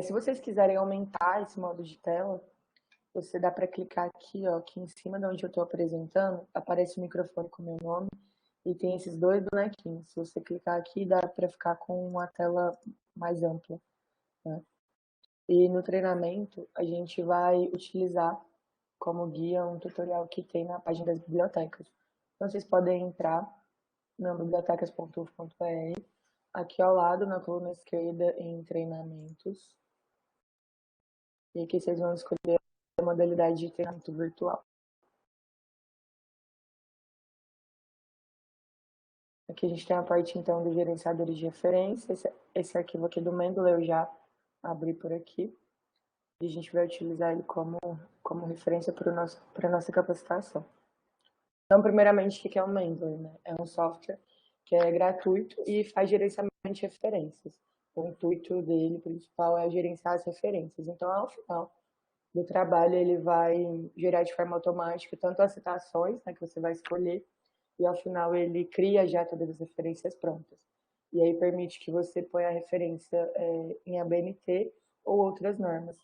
Se vocês quiserem aumentar esse modo de tela, você dá para clicar aqui, ó, aqui em cima de onde eu estou apresentando, aparece o microfone com o meu nome e tem esses dois bonequinhos. Se você clicar aqui, dá para ficar com uma tela mais ampla, né? E no treinamento, a gente vai utilizar como guia um tutorial que tem na página das bibliotecas. Então, vocês podem entrar na bibliotecas.uf.br, aqui ao lado, na coluna esquerda, em treinamentos. E aqui vocês vão escolher a modalidade de treinamento virtual. Aqui a gente tem a parte, então, dos gerenciadores de referência. Esse arquivo aqui do Mendeley eu já abri por aqui. E a gente vai utilizar ele como referência para a nossa capacitação. Então, primeiramente, o que é o Mendeley, né? É um software que é gratuito e faz gerenciamento de referências. O intuito dele principal é gerenciar as referências. Então, ao final do trabalho, ele vai gerar de forma automática tanto as citações, né, que você vai escolher, e ao final ele cria já todas as referências prontas. E aí permite que você ponha a referência em ABNT ou outras normas.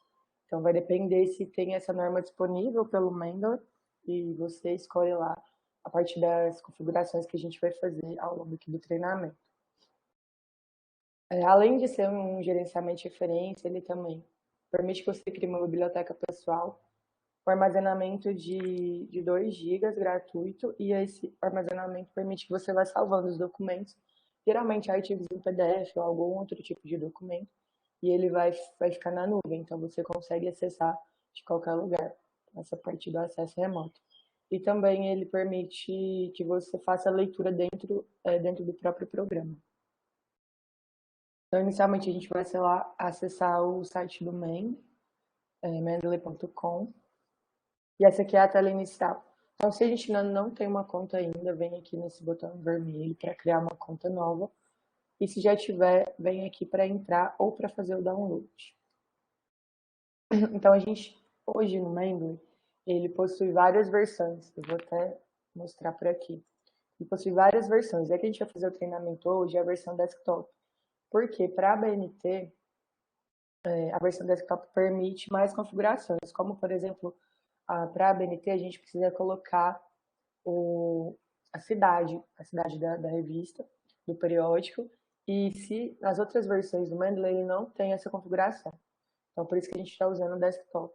Então vai depender se tem essa norma disponível pelo Mendeley e você escolhe lá a partir das configurações que a gente vai fazer ao longo aqui do treinamento. Além de ser um gerenciamento de referência, ele também permite que você crie uma biblioteca pessoal, o armazenamento de 2 GB gratuito, e esse armazenamento permite que você vá salvando os documentos, geralmente arquivos em PDF ou algum outro tipo de documento, e ele vai ficar na nuvem, então você consegue acessar de qualquer lugar, essa parte do acesso remoto. E também ele permite que você faça a leitura dentro do próprio programa. Então, inicialmente, a gente vai, sei lá, acessar o site do mendeley.com. E essa aqui é a tela inicial. Então, se a gente não tem uma conta ainda, vem aqui nesse botão vermelho para criar uma conta nova. E se já tiver, vem aqui para entrar ou para fazer o download. Então, a gente, hoje no Mendeley, ele possui várias versões. Eu vou até mostrar por aqui. Ele possui várias versões. É que a gente vai fazer o treinamento hoje, é a versão desktop. Porque para a BNT, a versão desktop permite mais configurações, como, por exemplo, para a BNT a gente precisa colocar a cidade da revista, do periódico, e se nas outras versões do Mendeley ele não tem essa configuração. Então, por isso que a gente está usando o desktop.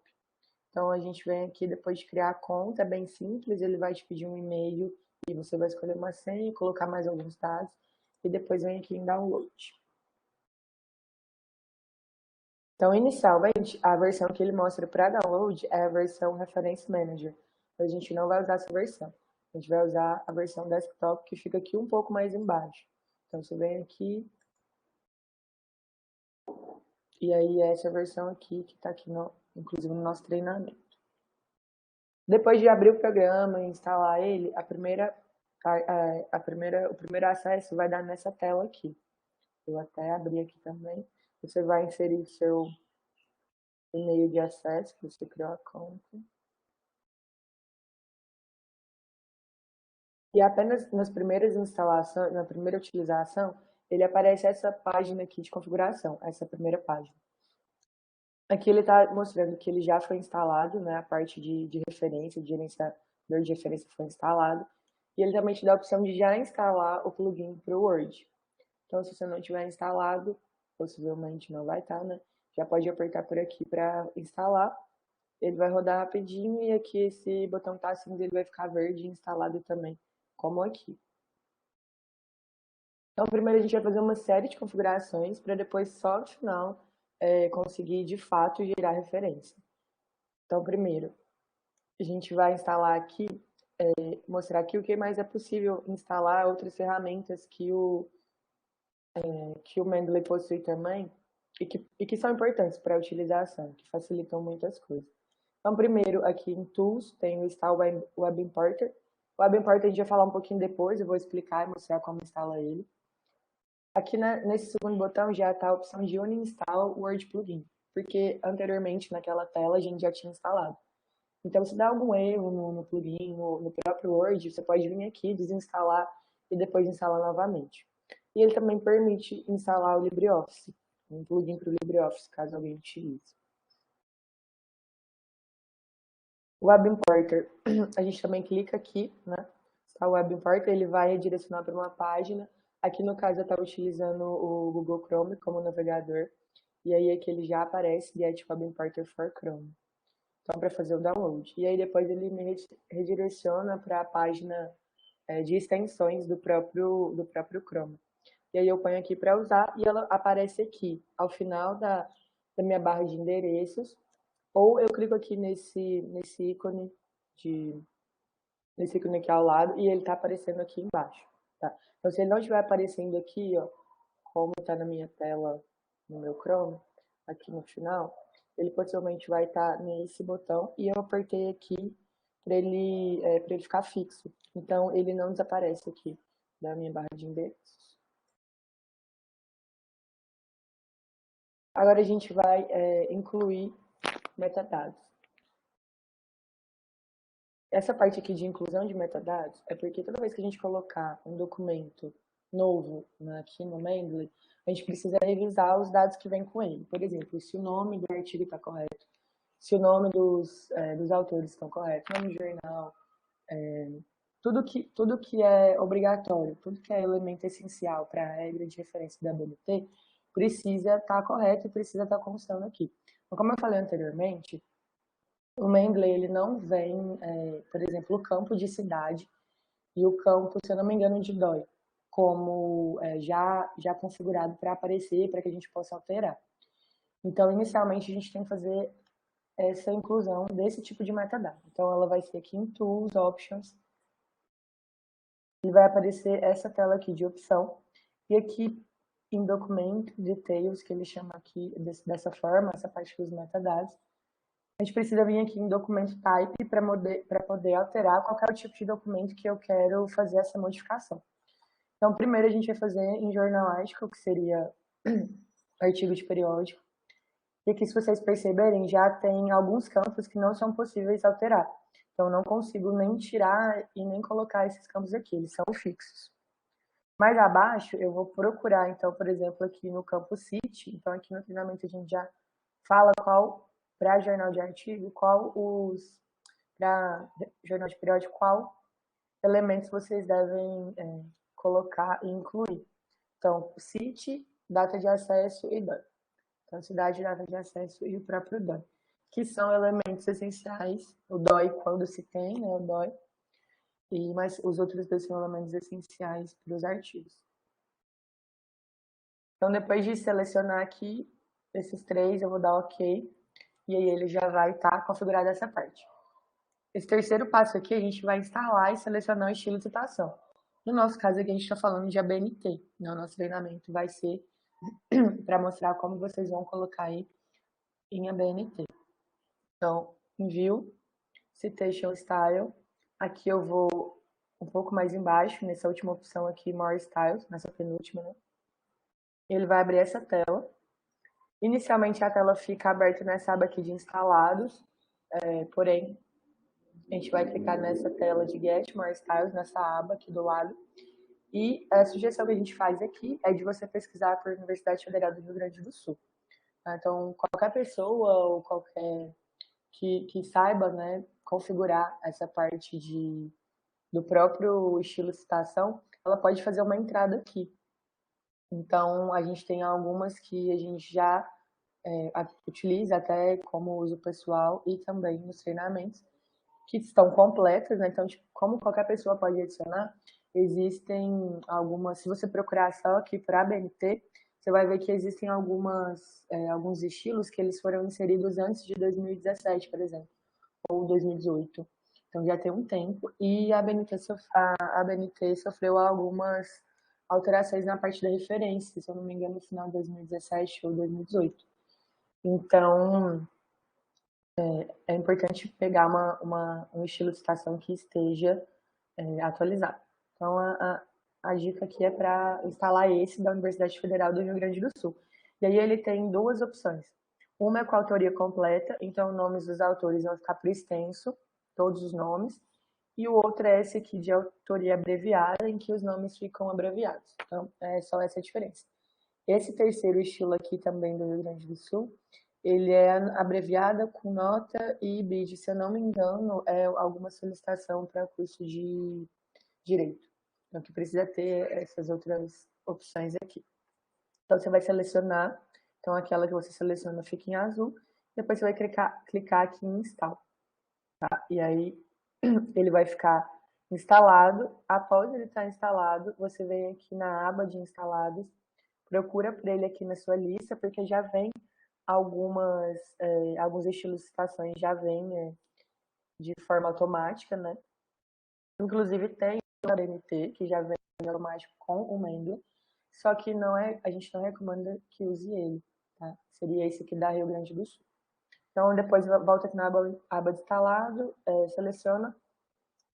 Então, a gente vem aqui, depois de criar a conta, é bem simples, ele vai te pedir um e-mail, e você vai escolher uma senha, colocar mais alguns dados, e depois vem aqui em download. Então, inicialmente, a versão que ele mostra para download é a versão Reference Manager. A gente não vai usar essa versão. A gente vai usar a versão desktop, que fica aqui um pouco mais embaixo. Então, você vem aqui, e aí essa versão aqui, que está aqui, inclusive, no nosso treinamento. Depois de abrir o programa e instalar ele, o primeiro acesso vai dar nessa tela aqui. Eu até abri aqui também. Você vai inserir o seu e-mail de acesso, que você criou a conta. E apenas nas primeiras instalações, na primeira utilização, ele aparece essa página aqui de configuração, essa primeira página. Aqui ele está mostrando que ele já foi instalado, né, a parte de referência, de gerenciador de referência foi instalado, e ele também te dá a opção de já instalar o plugin para o Word. Então, se você não tiver instalado, possivelmente não vai estar, né, já pode apertar por aqui para instalar. Ele vai rodar rapidinho e aqui esse botão tá cinza, ele vai ficar verde instalado também, como aqui. Então, primeiro a gente vai fazer uma série de configurações para depois, só no final, conseguir de fato gerar referência. Então, primeiro, a gente vai instalar aqui, mostrar aqui o que mais é possível instalar, outras ferramentas que o Mendeley possui também e que são importantes para a utilização, que facilitam muitas coisas. Então, primeiro, aqui em Tools, tem o Install Web Importer. O Web Importer a gente vai falar um pouquinho depois, eu vou explicar e mostrar como instala ele. Aqui nesse segundo botão já está a opção de Uninstall Word Plugin, porque anteriormente naquela tela a gente já tinha instalado. Então, se dá algum erro no plugin ou no próprio Word, você pode vir aqui, desinstalar e depois instalar novamente. E ele também permite instalar o LibreOffice. um plugin para o LibreOffice, caso alguém utilize. O Web Importer, a gente também clica aqui, né? Está o Web Importer, ele vai direcionar para uma página. Aqui no caso eu estava utilizando o Google Chrome como navegador, e aí aqui ele já aparece Get Web Importer for Chrome. Então, para fazer o download. E aí depois ele me redireciona para a página de extensões do próprio Chrome. E aí eu ponho aqui para usar e ela aparece aqui, ao final da minha barra de endereços, ou eu clico aqui nesse ícone aqui ao lado e ele está aparecendo aqui embaixo. Tá? Então, se ele não estiver aparecendo aqui, ó, como está na minha tela, no meu Chrome, aqui no final, ele possivelmente vai estar nesse botão e eu apertei aqui para ele ficar fixo. Então, ele não desaparece aqui da minha barra de endereços. Agora a gente vai incluir metadados. Essa parte aqui de inclusão de metadados é porque toda vez que a gente colocar um documento novo aqui no Mendeley, a gente precisa revisar os dados que vêm com ele. Por exemplo, se o nome do artigo está correto, se o nome dos autores estão corretos, nome do jornal, tudo que é obrigatório, tudo que é elemento essencial para a regra de referência da BNT, precisa estar correto e precisa estar constando aqui. Então, como eu falei anteriormente, o Mendeley ele não vem, por exemplo, o campo de cidade e o campo, se eu não me engano, de DOI, como já configurado para aparecer, para que a gente possa alterar. Então, inicialmente, a gente tem que fazer essa inclusão desse tipo de metadado. Então, ela vai ser aqui em Tools, Options, e vai aparecer essa tela aqui de opção. E aqui em Document Details, que ele chama aqui dessa forma, essa parte dos metadados, a gente precisa vir aqui em Documento Type para poder alterar qual é o tipo de documento que eu quero fazer essa modificação. Então, primeiro a gente vai fazer em jornalístico, que seria artigo de periódico. E aqui, se vocês perceberem, já tem alguns campos que não são possíveis alterar. Então, não consigo nem tirar e nem colocar esses campos aqui, eles são fixos. Mais abaixo, eu vou procurar, então, por exemplo, aqui no campo Cite. Então, aqui no treinamento a gente já fala qual, para jornal de artigo, para jornal de periódico, qual elementos vocês devem colocar e incluir. Então, Cite, data de acesso e DOI. Então, cidade, data de acesso e o próprio DOI, que são elementos essenciais. O DOI, quando se tem, né, o DOI, mas os outros dois são elementos essenciais para os artigos. Então, depois de selecionar aqui esses três, eu vou dar OK, e aí ele já vai estar configurado essa parte. Esse terceiro passo aqui, a gente vai instalar e selecionar o estilo de citação. No nosso caso aqui, a gente está falando de ABNT. O nosso treinamento vai ser para mostrar como vocês vão colocar aí em ABNT. Então, em View, Citation Style. Aqui eu vou um pouco mais embaixo, nessa última opção aqui, More Styles, nessa penúltima, né? Ele vai abrir essa tela. Inicialmente a tela fica aberta nessa aba aqui de instalados, porém a gente vai clicar nessa tela de Get More Styles, nessa aba aqui do lado, e a sugestão que a gente faz aqui é de você pesquisar por Universidade Federal do Rio Grande do Sul. Então, qualquer pessoa ou qualquer que saiba, né, configurar essa parte do próprio estilo citação, ela pode fazer uma entrada aqui. Então, a gente tem algumas que a gente já utiliza até como uso pessoal e também nos treinamentos, que estão completas, né? Então, tipo, como qualquer pessoa pode adicionar, existem algumas, se você procurar só aqui para ABNT, você vai ver que existem alguns estilos que eles foram inseridos antes de 2017, por exemplo, ou 2018. Então já tem um tempo, e a ABNT sofreu algumas alterações na parte da referência, se eu não me engano, no final de 2017 ou 2018. Então, é importante pegar um estilo de citação que esteja atualizado. Então, a dica aqui é para instalar esse da Universidade Federal do Rio Grande do Sul. E aí ele tem duas opções. Uma é com a autoria completa, então os nomes dos autores vão ficar por extenso, todos os nomes. E o outro é esse aqui de autoria abreviada, em que os nomes ficam abreviados. Então, é só essa a diferença. Esse terceiro estilo aqui também do Rio Grande do Sul, ele é abreviado com nota e BID, se eu não me engano, é alguma solicitação para curso de direito. Então, que precisa ter essas outras opções aqui. Então, você vai selecionar, então aquela que você seleciona fica em azul, depois você vai clicar aqui em install, tá? E aí ele vai ficar instalado. Após ele estar instalado, você vem aqui na aba de instalados, procura por ele aqui na sua lista, porque já vem alguns estilos de citações já vem de forma automática, né? Inclusive tem o ABNT, que já vem automático com o Mendeley, só que a gente não recomenda que use ele, tá? Seria esse aqui da Rio Grande do Sul. Então, depois volta aqui na aba de instalado, seleciona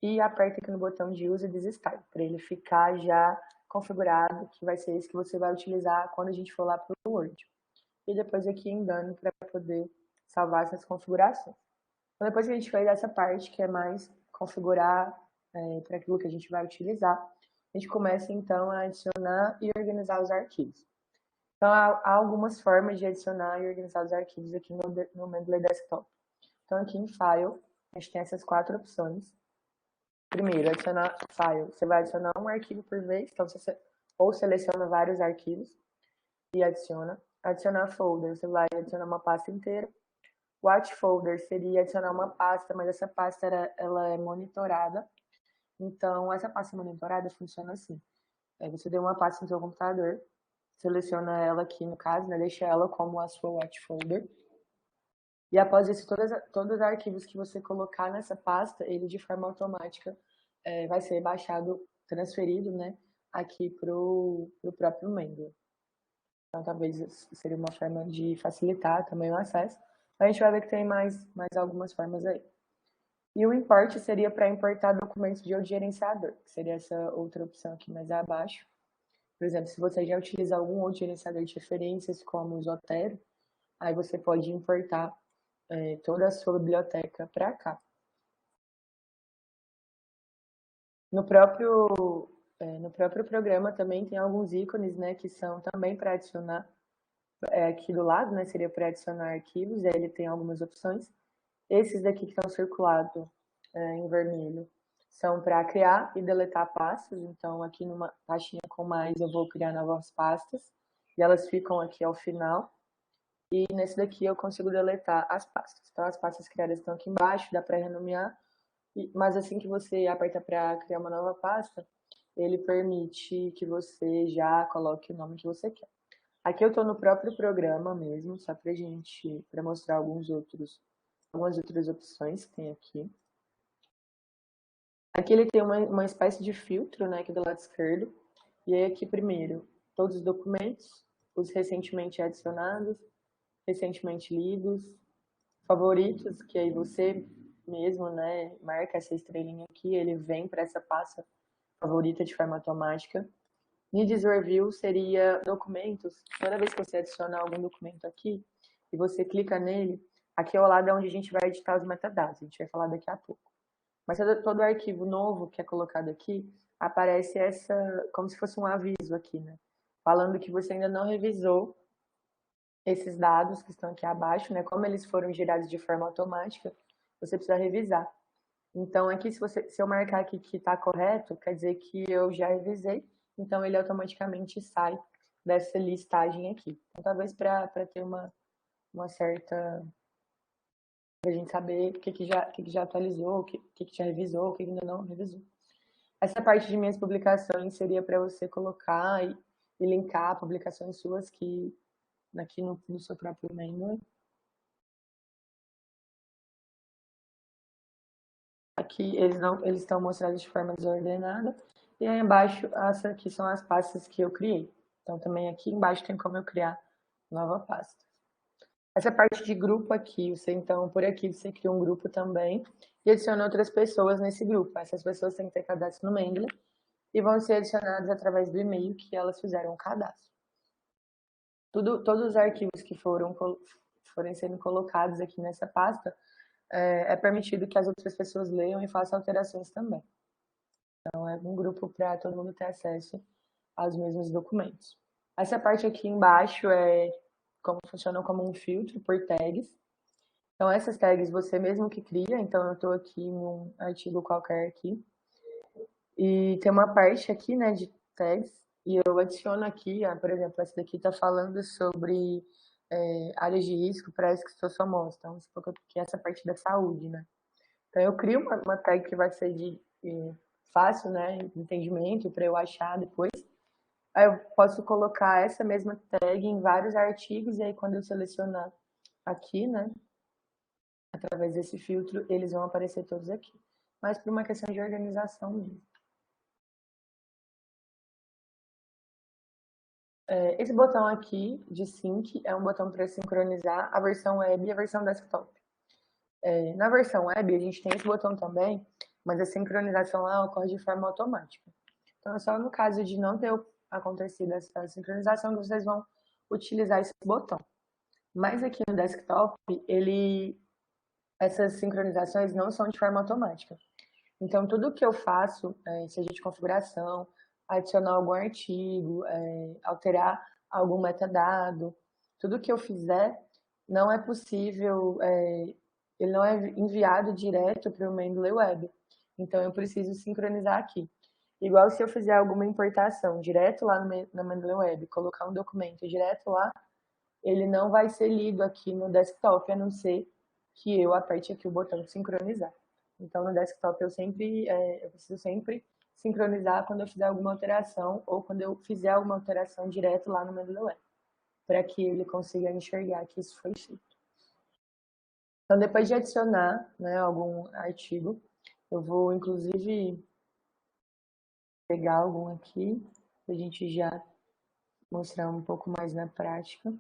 e aperta aqui no botão de Use e Desinstall, para ele ficar já configurado, que vai ser esse que você vai utilizar quando a gente for lá para o Word. E depois aqui em Done para poder salvar essas configurações. Então, depois que a gente fez essa parte, que é mais configurar para aquilo que a gente vai utilizar, a gente começa então a adicionar e organizar os arquivos. Então, há algumas formas de adicionar e organizar os arquivos aqui no Mendeley Desktop. Então, aqui em File, a gente tem essas 4 opções. Primeiro, adicionar file. Você vai adicionar um arquivo por vez, então você ou seleciona vários arquivos e adiciona. Adicionar folder, você vai adicionar uma pasta inteira. Watch folder seria adicionar uma pasta, mas essa pasta ela é monitorada. Então, essa pasta monitorada funciona assim. Você deu uma pasta no seu computador, seleciona ela aqui no caso, né, deixa ela como a sua watch folder. E após isso, todos os arquivos que você colocar nessa pasta, ele de forma automática vai ser baixado, transferido, né, aqui para o próprio Mendeley. Então, talvez seria uma forma de facilitar também o acesso. A gente vai ver que tem mais algumas formas aí. E o import seria para importar documentos de outro gerenciador, que seria essa outra opção aqui mais abaixo. Por exemplo, se você já utiliza algum outro gerenciador de referências, como o Zotero, aí você pode importar toda a sua biblioteca para cá. No próprio programa também tem alguns ícones, né, que são também para adicionar aqui do lado, né, seria para adicionar arquivos, e aí ele tem algumas opções. Esses daqui que estão circulados em vermelho são para criar e deletar pastas, então aqui numa pastinha com mais eu vou criar novas pastas, e elas ficam aqui ao final, e nesse daqui eu consigo deletar as pastas. Então as pastas criadas estão aqui embaixo, dá para renomear, mas assim que você aperta para criar uma nova pasta, ele permite que você já coloque o nome que você quer. Aqui eu estou no próprio programa mesmo, só para mostrar algumas outras opções que tem aqui. Aqui ele tem uma espécie de filtro, né, aqui do lado esquerdo. E aí aqui primeiro, todos os documentos, os recentemente adicionados, recentemente lidos, favoritos, que aí você mesmo, né, marca essa estrelinha aqui, ele vem para essa pasta favorita de forma automática. Needs Review seria documentos. Toda vez que você adiciona algum documento aqui e você clica nele, aqui ao lado é onde a gente vai editar os metadados. A gente vai falar daqui a pouco. Mas todo arquivo novo que é colocado aqui, aparece como se fosse um aviso aqui, né? Falando que você ainda não revisou esses dados que estão aqui abaixo, né? Como eles foram gerados de forma automática, você precisa revisar. Então, aqui, se eu marcar aqui que está correto, quer dizer que eu já revisei, então ele automaticamente sai dessa listagem aqui. Então, talvez para ter uma certa... para a gente saber o que já atualizou, o que já revisou, o que ainda não revisou. Essa parte de minhas publicações seria para você colocar e linkar publicações suas aqui no seu próprio Mendeley. Aqui eles estão mostrados de forma desordenada. E aí embaixo, essas aqui são as pastas que eu criei. Então também aqui embaixo tem como eu criar nova pasta. Essa parte de grupo aqui, então por aqui você cria um grupo também e adiciona outras pessoas nesse grupo. Essas pessoas têm que ter cadastro no Mendeley e vão ser adicionadas através do e-mail que elas fizeram o cadastro. Todos os arquivos que forem sendo colocados aqui nessa pasta, é permitido que as outras pessoas leiam e façam alterações também. Então, é um grupo para todo mundo ter acesso aos mesmos documentos. Essa parte aqui embaixo é como funciona como um filtro por tags. Então, essas tags você mesmo que cria. Então, eu estou aqui em um artigo qualquer aqui. E tem uma parte aqui, né, de tags. E eu adiciono aqui, por exemplo, essa daqui está falando sobre áreas de risco para esquistossomose. Então, que é essa parte da saúde, né? Então, eu crio uma tag que vai ser de fácil, né, entendimento para eu achar depois. Aí eu posso colocar essa mesma tag em vários artigos e aí quando eu selecionar aqui, né, através desse filtro, eles vão aparecer todos aqui. Mas por uma questão de organização mesmo. Esse botão aqui de sync é um botão para sincronizar a versão web e a versão desktop. Na versão web a gente tem esse botão também, mas a sincronização lá ocorre de forma automática. Então é só no caso de não ter acontecido essa sincronização que vocês vão utilizar esse botão. Mas aqui no desktop, essas sincronizações não são de forma automática. Então, tudo que eu faço, seja de configuração, adicionar algum artigo, alterar algum metadado, tudo que eu fizer, não é possível, ele não é enviado direto para o Mendeley Web. Então, eu preciso sincronizar aqui. Igual se eu fizer alguma importação direto lá na Mendeley Web, colocar um documento direto lá, ele não vai ser lido aqui no desktop, a não ser que eu aperte aqui o botão de sincronizar. Então, no desktop, eu preciso sempre sincronizar quando eu fizer alguma alteração ou quando eu fizer alguma alteração direto lá no Mendeley Web, para que ele consiga enxergar que isso foi feito. Então, depois de adicionar, né, algum artigo, eu vou, inclusive, pegar algum aqui, para a gente já mostrar um pouco mais na prática.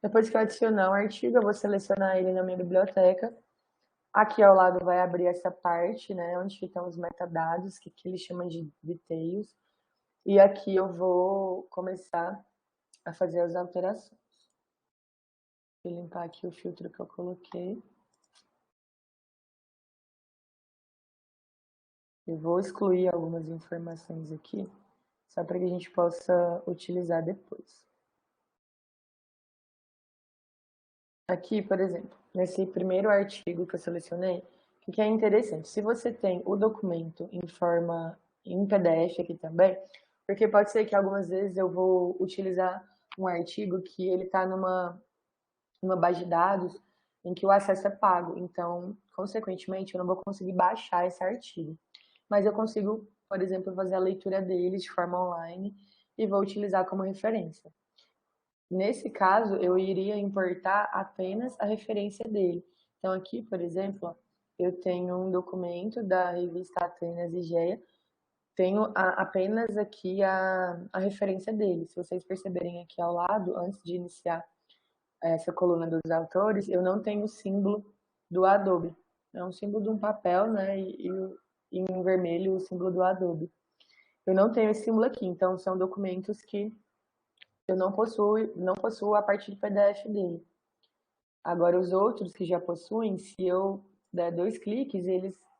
Depois que eu adicionar um artigo, eu vou selecionar ele na minha biblioteca. Aqui ao lado vai abrir essa parte, né, onde ficam os metadados, que aqui ele chama de details. E aqui eu vou começar a fazer as alterações. Vou limpar aqui o filtro que eu coloquei. Eu vou excluir algumas informações aqui, só para que a gente possa utilizar depois. Aqui, por exemplo, nesse primeiro artigo que eu selecionei, o que é interessante? Se você tem o documento em PDF aqui também, porque pode ser que algumas vezes eu vou utilizar um artigo que ele está numa base de dados em que o acesso é pago. Então, consequentemente, eu não vou conseguir baixar esse artigo. Mas eu consigo, por exemplo, fazer a leitura dele de forma online e vou utilizar como referência. Nesse caso, eu iria importar apenas a referência dele. Então, aqui, por exemplo, eu tenho um documento da revista Atenas e Geia, tenho apenas aqui a referência dele. Se vocês perceberem aqui ao lado, antes de iniciar essa coluna dos autores, eu não tenho o símbolo do Adobe. É um símbolo de um papel, né? E em vermelho o símbolo do Adobe. Eu não tenho esse símbolo aqui, então são documentos que eu não possuo a parte de PDF dele. Agora, os outros que já possuem, se eu der 2 cliques,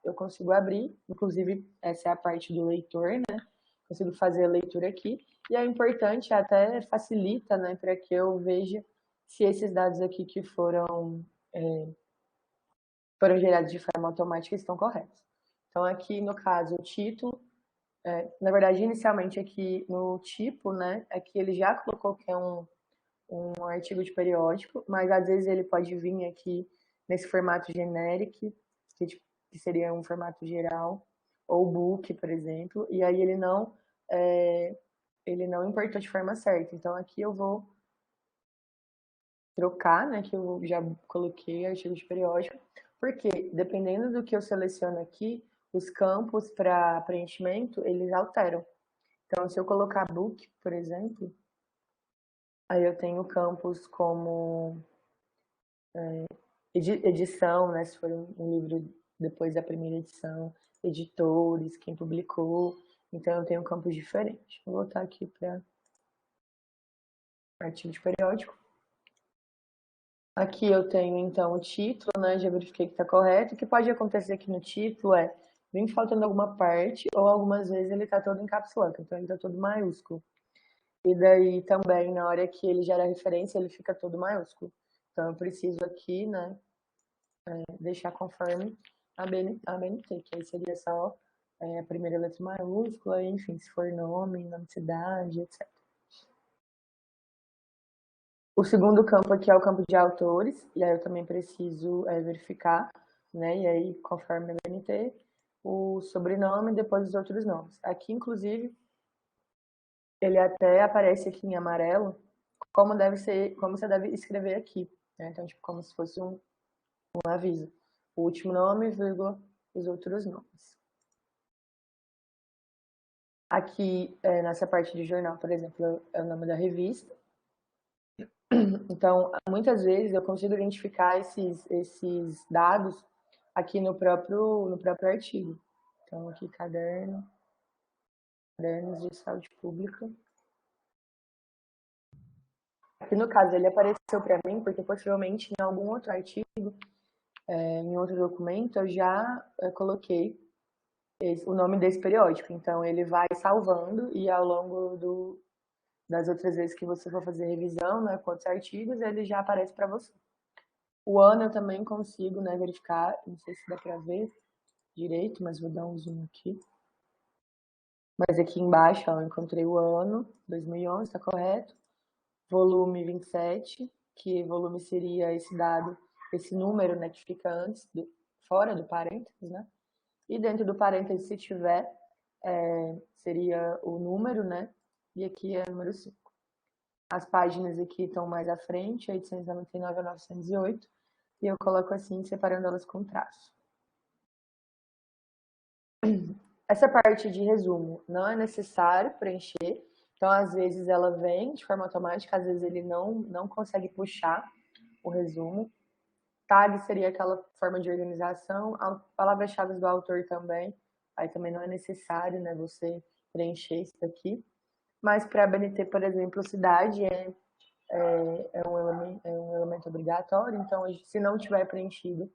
eu consigo abrir. Inclusive, essa é a parte do leitor, né? Consigo fazer a leitura aqui. E é importante, até facilita, né? Para que eu veja se esses dados aqui que foram gerados de forma automática estão corretos. Então, aqui, no caso, o título, na verdade, inicialmente aqui no tipo, né? Aqui ele já colocou que é um artigo de periódico, mas às vezes ele pode vir aqui nesse formato generic, que seria um formato geral, ou book, por exemplo, e aí ele não importou de forma certa. Então aqui eu vou trocar, né, que eu já coloquei artigo de periódico, porque dependendo do que eu seleciono aqui, os campos para preenchimento, eles alteram. Então, se eu colocar book, por exemplo, aí eu tenho campos como edição, né, se for um livro depois da primeira edição, editores, quem publicou. Então, eu tenho campos diferentes. Vou voltar aqui para artigo de periódico. Aqui eu tenho, então, o título, né, já verifiquei que está correto. O que pode acontecer aqui no título vem faltando alguma parte, ou algumas vezes ele está todo encapsulado, então ele está todo maiúsculo. E daí também, na hora que ele gera a referência, ele fica todo maiúsculo. Então, eu preciso aqui, né, deixar conforme a BNT, que aí seria só a primeira letra maiúscula, enfim, se for nome de cidade, etc. O segundo campo aqui é o campo de autores, e aí eu também preciso verificar, né, e aí, conforme a BNT, o sobrenome e depois os outros nomes. Aqui, inclusive, ele até aparece aqui em amarelo, como deve ser, como você deve escrever aqui, né? Então, tipo, como se fosse um aviso. O último nome, vírgula, os outros nomes. Aqui, nessa parte de jornal, por exemplo, é o nome da revista. Então, muitas vezes eu consigo identificar esses dados aqui no próprio artigo. Então, aqui, cadernos de saúde pública. Aqui, no caso, ele apareceu para mim porque, possivelmente, em algum outro artigo, em outro documento, eu já coloquei o nome desse periódico. Então, ele vai salvando e, ao longo das outras vezes que você for fazer revisão, né, com outros artigos, ele já aparece para você. O ano eu também consigo, né, verificar, não sei se dá para ver direito, mas vou dar um zoom aqui. Mas aqui embaixo, ó, eu encontrei o ano, 2011, está correto. Volume 27, que volume seria esse dado, esse número, né, que fica antes, fora do parênteses, né? E dentro do parênteses, se tiver, seria o número, né? E aqui é o número 5. As páginas aqui estão mais à frente, 899 a 908, e eu coloco assim, separando elas com traço. Essa parte de resumo não é necessário preencher, então às vezes ela vem de forma automática, às vezes ele não consegue puxar o resumo. Tag seria aquela forma de organização, palavras-chave do autor também, aí também não é necessário, né, você preencher isso aqui. Mas para a BNT, por exemplo, cidade é um elemento obrigatório, então se não tiver preenchido,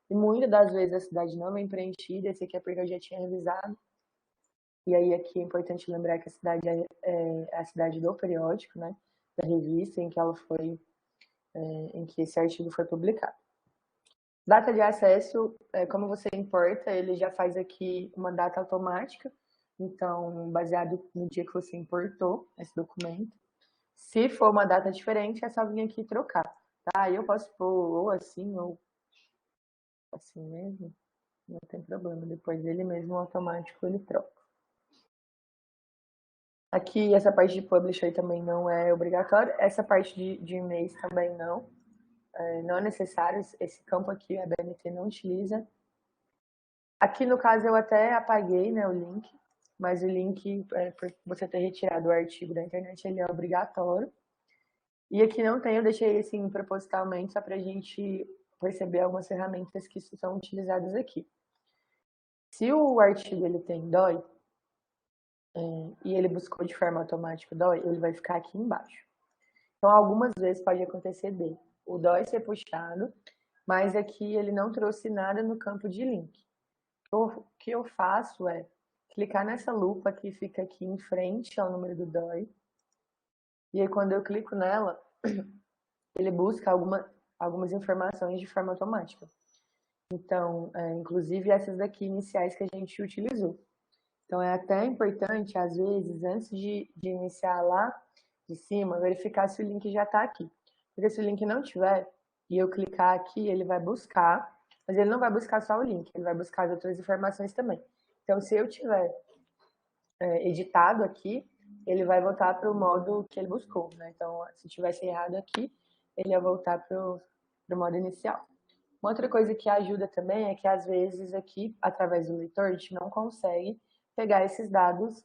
e muitas das vezes a cidade não vem preenchida, esse aqui é porque eu já tinha revisado, e aí aqui é importante lembrar que a cidade é a cidade do periódico, né, da revista em que ela foi, em que esse artigo foi publicado. Data de acesso, como você importa, ele já faz aqui uma data automática, então baseado no dia que você importou esse documento. Se for uma data diferente, é só vir aqui trocar, tá? Eu posso pôr ou assim mesmo, não tem problema. Depois ele mesmo automático ele troca. Aqui essa parte de publisher também não é obrigatório. Essa parte de e-mails também não. Não é necessário. Esse campo aqui a BNT não utiliza. Aqui no caso eu até apaguei, né, o link, mas o link, por você ter retirado o artigo da internet, ele é obrigatório. E aqui não tem, eu deixei assim propositalmente só para a gente perceber algumas ferramentas que são utilizadas aqui. Se o artigo ele tem DOI, e ele buscou de forma automática o DOI, ele vai ficar aqui embaixo. Então, algumas vezes pode acontecer o DOI ser puxado, mas aqui ele não trouxe nada no campo de link. O que eu faço é clicar nessa lupa que fica aqui em frente ao número do DOI, e aí quando eu clico nela, ele busca algumas informações de forma automática. Então, inclusive essas daqui iniciais que a gente utilizou. Então, é até importante, às vezes, antes de iniciar lá de cima, verificar se o link já está aqui. Porque se o link não tiver, e eu clicar aqui, ele vai buscar, mas ele não vai buscar só o link, ele vai buscar as outras informações também. Então, se eu tiver editado aqui, ele vai voltar para o modo que ele buscou, né? Então, se tivesse errado aqui, ele ia voltar para o modo inicial. Uma outra coisa que ajuda também é que, às vezes, aqui, através do leitor, a gente não consegue pegar esses dados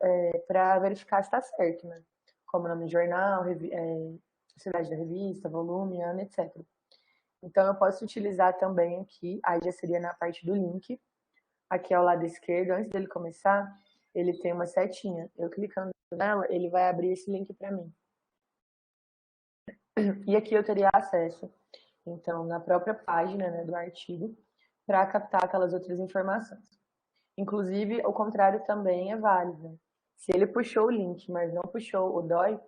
para verificar se está certo, né? Como nome de jornal, cidade da revista, volume, ano, etc. Então, eu posso utilizar também aqui, aí já seria na parte do link, aqui ao lado esquerdo, antes dele começar, ele tem uma setinha. Eu clicando nela, ele vai abrir esse link para mim. E aqui eu teria acesso, então, na própria página, né, do artigo, para captar aquelas outras informações. Inclusive, o contrário também é válido. Se ele puxou o link, mas não puxou o DOI,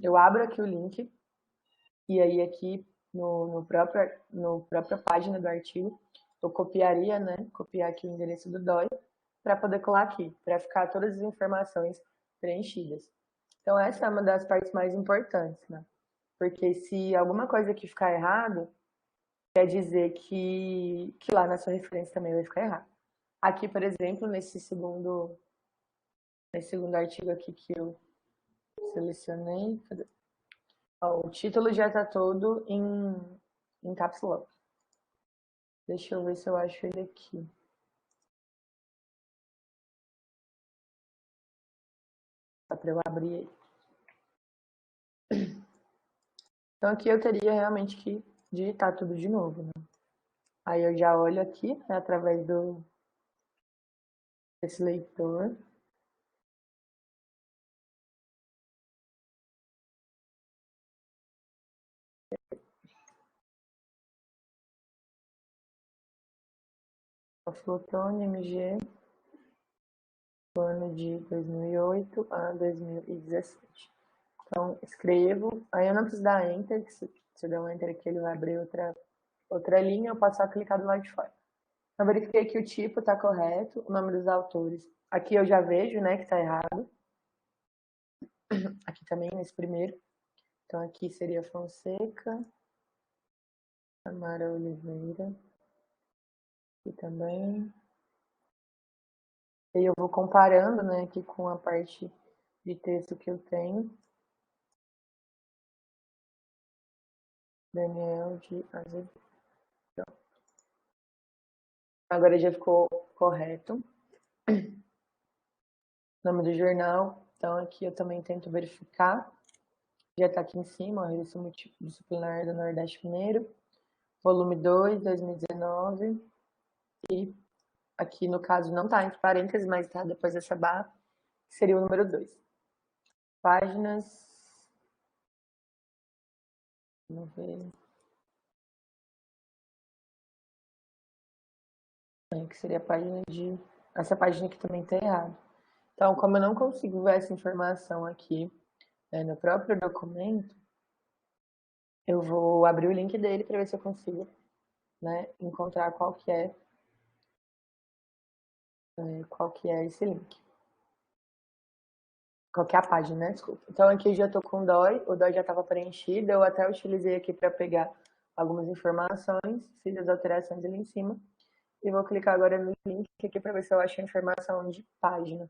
eu abro aqui o link, e aí aqui no própria página do artigo, eu copiaria, né? Copiar aqui o endereço do DOI para poder colar aqui, para ficar todas as informações preenchidas. Então, essa é uma das partes mais importantes, né? Porque se alguma coisa aqui ficar errado, quer dizer que lá na sua referência também vai ficar errado. Aqui, por exemplo, nesse segundo artigo aqui que eu selecionei, ó, o título já está todo em caps lock. Deixa eu ver se eu acho ele aqui. Só para eu abrir ele. Então aqui eu teria realmente que digitar tudo de novo, né? Aí eu já olho aqui, né, através desse leitor. Flotone MG, do ano de 2008 a 2017. Então, escrevo, aí eu não preciso dar Enter, que se eu der um Enter aqui, ele vai abrir outra linha, eu posso só clicar do lado de fora. Então, verifiquei que o tipo está correto, o nome dos autores. Aqui eu já vejo, né, que está errado. Aqui também, nesse primeiro. Então, aqui seria Fonseca, Amara Oliveira. Aqui também. E eu vou comparando, né, aqui com a parte de texto que eu tenho. Daniel de Azevedo. Agora já ficou correto. Nome do jornal. Então, aqui eu também tento verificar. Já está aqui em cima, a Revista Multidisciplinar do Nordeste Mineiro. Volume 2, 2019. E aqui, no caso, não está entre parênteses, mas está depois dessa barra, que seria o número 2. Páginas. Vamos ver. Que seria a página de. Essa página aqui também está errada. Então, como eu não consigo ver essa informação aqui no próprio documento, eu vou abrir o link dele para ver se eu consigo, né, encontrar qual que é esse link. Qual que é a página, né? Desculpa. Então aqui eu já estou com o DOI já estava preenchido, eu até utilizei aqui para pegar algumas informações, fiz as alterações ali em cima, e vou clicar agora no link aqui para ver se eu acho a informação de página.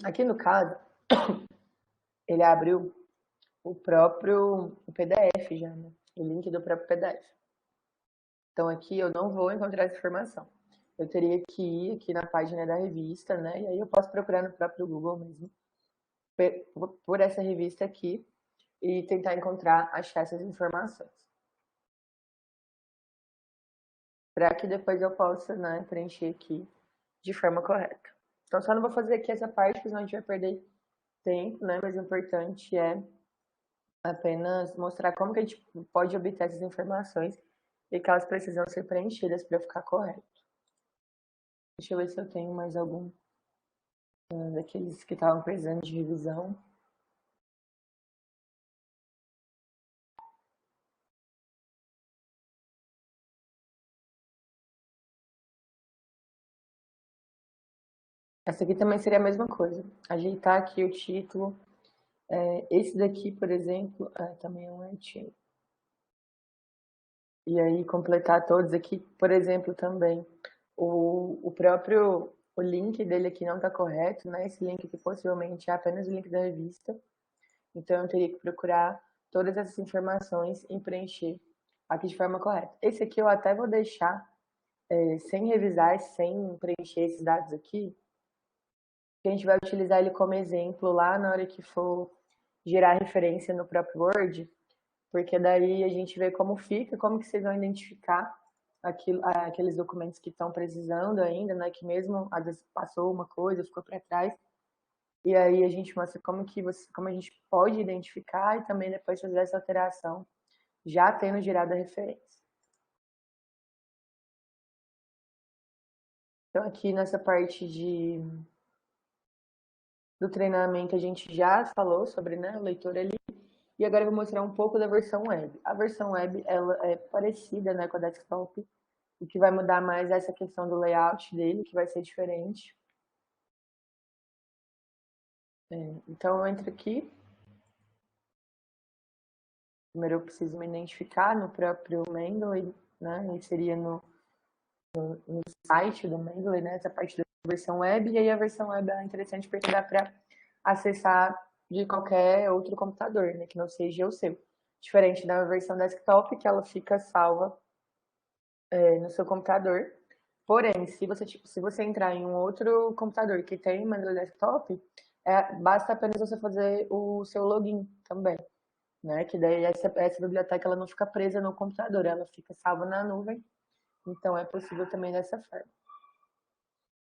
Aqui no caso, ele abriu o próprio PDF já, né? O link do próprio PDF. Então aqui eu não vou encontrar essa informação. Eu teria que ir aqui na página da revista, né? E aí eu posso procurar no próprio Google mesmo por essa revista aqui e tentar achar essas informações. Para que depois eu possa, né, preencher aqui de forma correta. Então só não vou fazer aqui essa parte, porque senão a gente vai perder tempo, né? Mas o importante é apenas mostrar como que a gente pode obter essas informações e que elas precisam ser preenchidas para ficar correto. Deixa eu ver se eu tenho mais algum daqueles que estavam precisando de revisão. Essa aqui também seria a mesma coisa. Ajeitar aqui o título. Esse daqui, por exemplo, também é um artigo. E aí completar todos aqui, por exemplo, também o próprio o link dele aqui não está correto, né? Esse link aqui possivelmente é apenas o link da revista. Então eu teria que procurar todas essas informações e preencher aqui de forma correta. Esse aqui eu até vou deixar sem revisar, sem preencher esses dados aqui, que a gente vai utilizar ele como exemplo lá na hora que for gerar referência no próprio Word, porque daí a gente vê como fica, como que vocês vão identificar aqueles documentos que estão precisando ainda, né, que mesmo às vezes passou uma coisa, ficou para trás, e aí a gente mostra como a gente pode identificar e também depois fazer essa alteração, já tendo gerado a referência. Então, aqui nessa parte do treinamento, a gente já falou sobre, né, o leitor ali. E agora eu vou mostrar um pouco da versão web. A versão web, ela é parecida, né, com a desktop. O que vai mudar mais é essa questão do layout dele, que vai ser diferente. Então, eu entro aqui. Primeiro eu preciso me identificar no próprio Mendeley, né? E seria no site do Mendeley, né? Essa parte da versão web. E aí a versão web é interessante porque dá para acessar de qualquer outro computador, né? Que não seja o seu. Diferente da versão desktop, que ela fica salva no seu computador. Porém, se você entrar em um outro computador que tem Mendeley Desktop, basta apenas você fazer o seu login também. Né? Que daí essa biblioteca ela não fica presa no computador, ela fica salva na nuvem. Então é possível também dessa forma.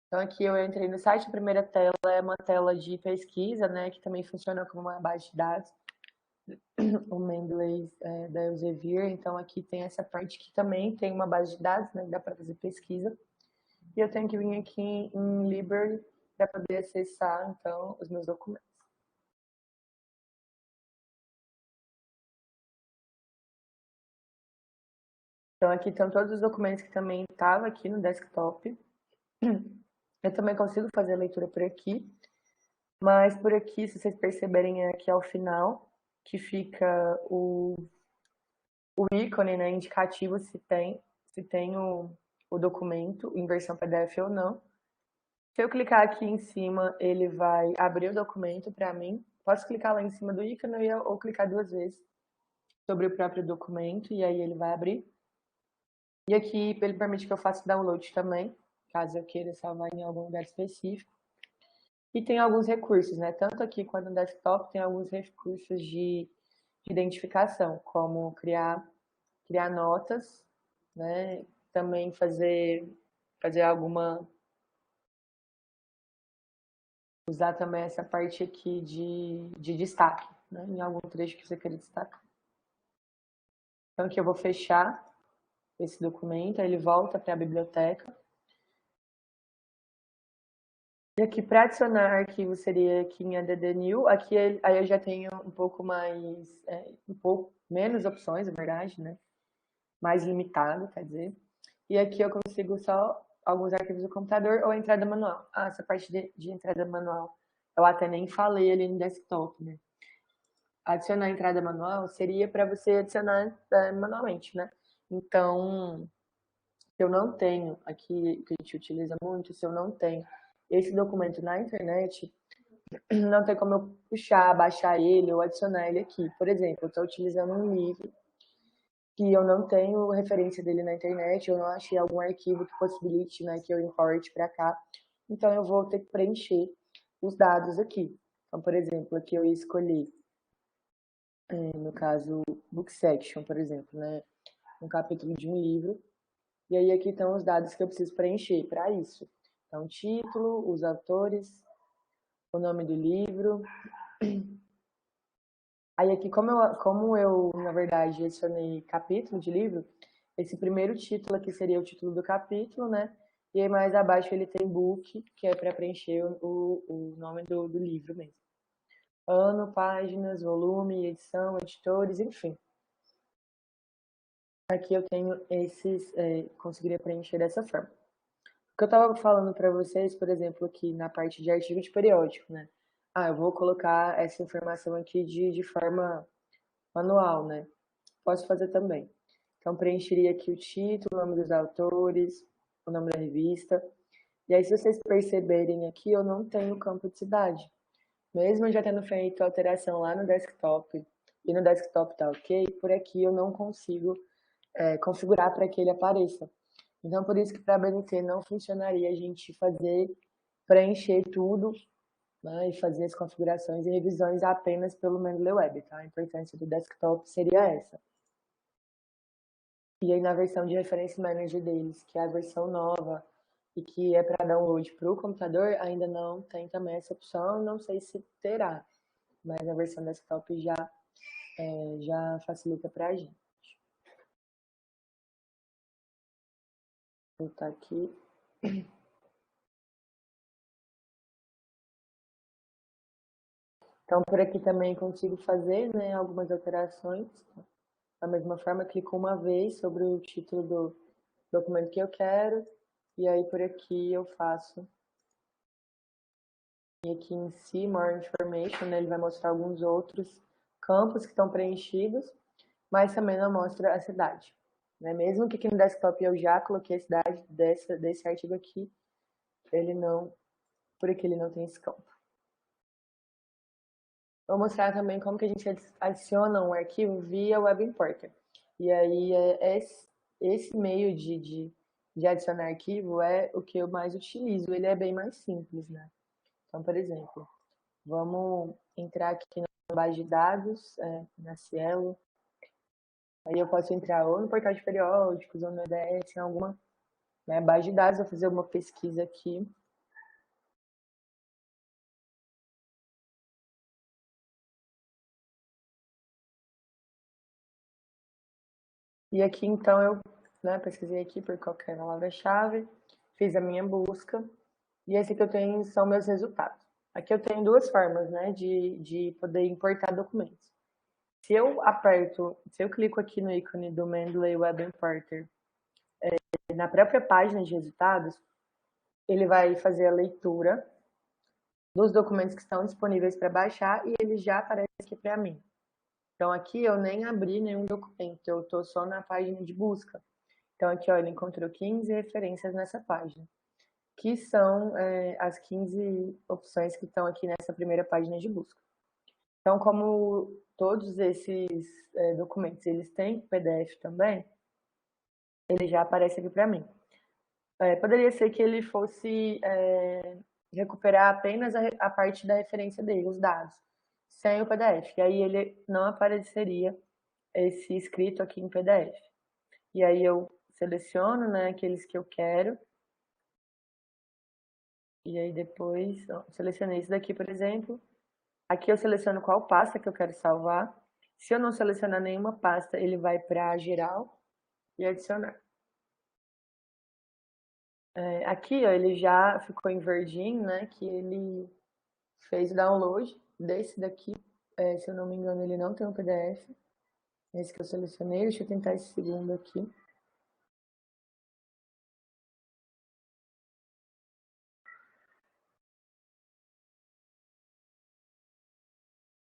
Então aqui eu entrei no site, a primeira tela é uma tela de pesquisa, né? Que também funciona como uma base de dados. O Mendeley da Elsevier, então aqui tem essa parte que também tem uma base de dados, né? Que dá para fazer pesquisa. E eu tenho que vir aqui em Library para poder acessar então os meus documentos. Então aqui estão todos os documentos que também estavam aqui no desktop. Eu também consigo fazer a leitura por aqui, mas por aqui, se vocês perceberem, é aqui ao final, que fica o ícone, né, indicativo se tem o documento em versão PDF ou não. Se eu clicar aqui em cima, ele vai abrir o documento para mim. Posso clicar lá em cima do ícone ou clicar duas vezes sobre o próprio documento e aí ele vai abrir. E aqui ele permite que eu faça download também, caso eu queira salvar em algum lugar específico. E tem alguns recursos, né? Tanto aqui quanto no desktop tem alguns recursos de identificação, como criar notas, né? Também fazer usar também essa parte aqui de destaque, né? Em algum trecho que você queira destacar. Então aqui eu vou fechar esse documento, aí ele volta para a biblioteca. E aqui para adicionar arquivo seria aqui em add new. Aqui aí eu já tenho um pouco menos opções, na verdade, né? Mais limitado, quer dizer. E aqui eu consigo só alguns arquivos do computador ou entrada manual. Ah, essa parte de entrada manual eu até nem falei ali no desktop, né? Adicionar entrada manual seria para você adicionar manualmente, né? Então, se eu não tenho, aqui que a gente utiliza muito, se eu não tenho esse documento na internet, não tem como eu puxar, baixar ele ou adicionar ele aqui. Por exemplo, eu estou utilizando um livro que eu não tenho referência dele na internet, eu não achei algum arquivo que possibilite, né, que eu importe para cá. Então eu vou ter que preencher os dados aqui. Então, por exemplo, aqui eu escolhi, no caso, book section, por exemplo, né, um capítulo de um livro. E aí aqui estão os dados que eu preciso preencher para isso. Então, título, os autores, o nome do livro. Aí aqui, como eu na verdade, adicionei capítulo de livro, esse primeiro título aqui seria o título do capítulo, né? E aí mais abaixo ele tem book, que é para preencher o nome do livro mesmo. Ano, páginas, volume, edição, editores, enfim. Aqui eu tenho conseguiria preencher dessa forma. O que eu estava falando para vocês, por exemplo, aqui na parte de artigo de periódico, né? Ah, eu vou colocar essa informação aqui de forma manual, né? Posso fazer também. Então, preencheria aqui o título, o nome dos autores, o nome da revista. E aí, se vocês perceberem aqui, eu não tenho campo de cidade. Mesmo já tendo feito a alteração lá no desktop, e no desktop tá ok, por aqui eu não consigo configurar para que ele apareça. Então, por isso que para a BNT não funcionaria a gente preencher tudo, né, e fazer as configurações e revisões apenas pelo Mendeley Web, tá? A importância do desktop seria essa. E aí na versão de Reference Manager deles, que é a versão nova e que é para download para o computador, ainda não tem também essa opção, não sei se terá, mas a versão desktop já facilita para a gente. Vou voltar aqui. Então, por aqui também consigo fazer, né, algumas alterações. Da mesma forma, clico uma vez sobre o título do documento que eu quero, e aí por aqui eu faço. E aqui em si, More Information, né, ele vai mostrar alguns outros campos que estão preenchidos, mas também não mostra a cidade. Né? Mesmo que aqui no desktop eu já coloquei a cidade desse artigo aqui, ele não, por aqui ele não tem esse campo. Vou mostrar também como que a gente adiciona um arquivo via Web Importer. E aí, esse meio de adicionar arquivo é o que eu mais utilizo. Ele é bem mais simples, né? Então, por exemplo, vamos entrar aqui na base de dados, na Cielo. Aí eu posso entrar ou no portal de periódicos, ou no EDS, em alguma, né, base de dados, vou fazer uma pesquisa aqui. E aqui, então, eu, né, pesquisei aqui por qualquer palavra-chave, fiz a minha busca, e esse que eu tenho são meus resultados. Aqui eu tenho duas formas, né, de poder importar documentos. Se eu clico aqui no ícone do Mendeley Web Importer, na própria página de resultados, ele vai fazer a leitura dos documentos que estão disponíveis para baixar e ele já aparece aqui para mim. Então, aqui eu nem abri nenhum documento, eu estou só na página de busca. Então, aqui, ó, ele encontrou 15 referências nessa página, que são as 15 opções que estão aqui nessa primeira página de busca. Então, como todos esses documentos, eles têm PDF também, ele já aparece aqui para mim. Poderia ser que ele fosse recuperar apenas a parte da referência dele, os dados, sem o PDF. E aí ele não apareceria esse escrito aqui em PDF. E aí eu seleciono, né, aqueles que eu quero. E aí depois, ó, selecionei esse daqui, por exemplo. Aqui eu seleciono qual pasta que eu quero salvar. Se eu não selecionar nenhuma pasta, ele vai para geral e adicionar. Aqui, ó, ele já ficou em verdinho, né, que ele fez o download desse daqui. Se eu não me engano, ele não tem um PDF. Esse que eu selecionei. Deixa eu tentar esse segundo aqui.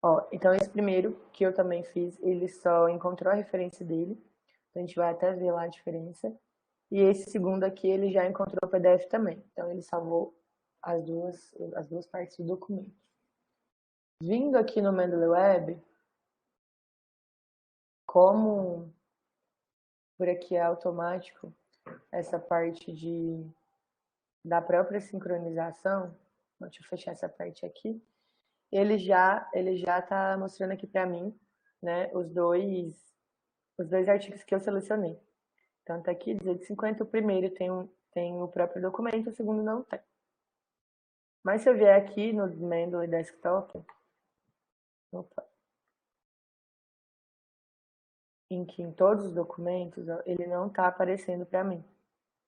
Ó, então esse primeiro que eu também fiz, ele só encontrou a referência dele. Então a gente vai até ver lá a diferença. E esse segundo aqui, ele já encontrou o PDF também. Então ele salvou as duas partes do documento. Vindo aqui no Mendeley Web, como por aqui é automático essa parte da própria sincronização, deixa eu fechar essa parte aqui, ele já está mostrando aqui para mim, né, os dois artigos que eu selecionei. Então tá aqui 250, o primeiro tem o próprio documento, o segundo não tem. Mas se eu vier aqui no Mendeley Desktop, opa, em que em todos os documentos, ó, ele não está aparecendo para mim.